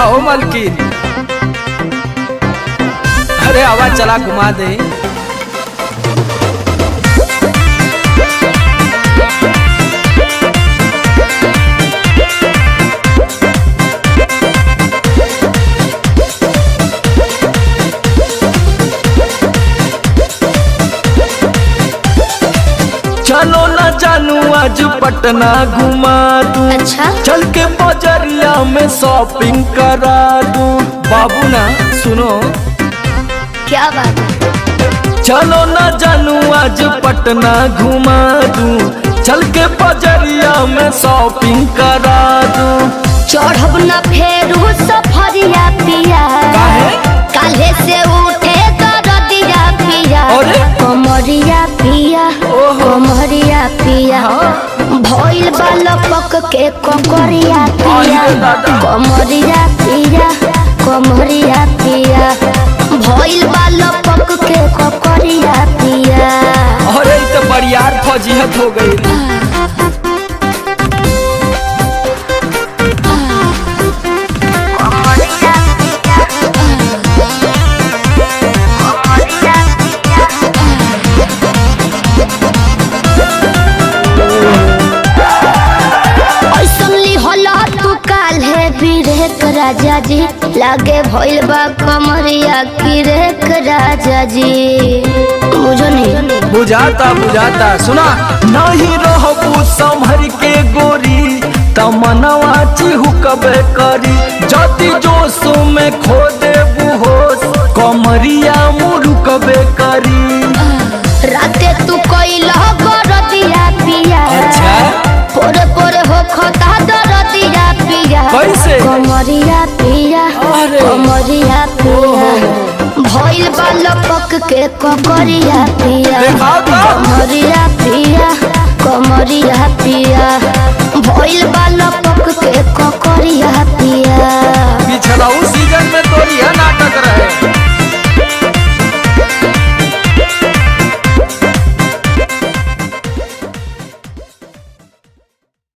आओ मलकिन, अरे आवाज चला घुमा दे। चलो ना जानू आज पटना घुमा दूं। अच्छा? चल के बजरिया में शॉपिंग करा दूं। बाबू ना सुनो, क्या बात है? चलो ना जानू आज पटना घुमा दूं। चल के बजरिया में शॉपिंग करा दूं। चढ़ब न फेरू सफरिया पिया, काले से उठे दरदिया पिया। अरे? कमरिया पिया, ओहो। कमरिया पिया, भइल बालपक के ककरिया पिया। अरे दादा। कमरिया पिया, कमरिया पिया, भइल बालपक के ककरिया पिया। अरे तो बरियार फजीहत हो गई। राजा जी लागे भइल बा कमरिया की रेख राजा जी। बुझो नहीं? बुझाता बुझाता, सुना नहीं रहबू संभर के गोरी तमनवा चिहुकबे करी। जति जोश में खो देबू होश कमरिया मुरुकबे करी। राते तू कइला गरदिया पिया। अच्छा? पोरे पोरे हो खता दरदिया पिया। कैसे? कमरिया पिया, अरे। कमरिया पिया, भइल बालपक के ककरिया पिया। देखा तो? कमरिया पिया, कमरिया पिया, भइल बालपक के ककरिया पिया। पिछला सीजन में तोरी है ना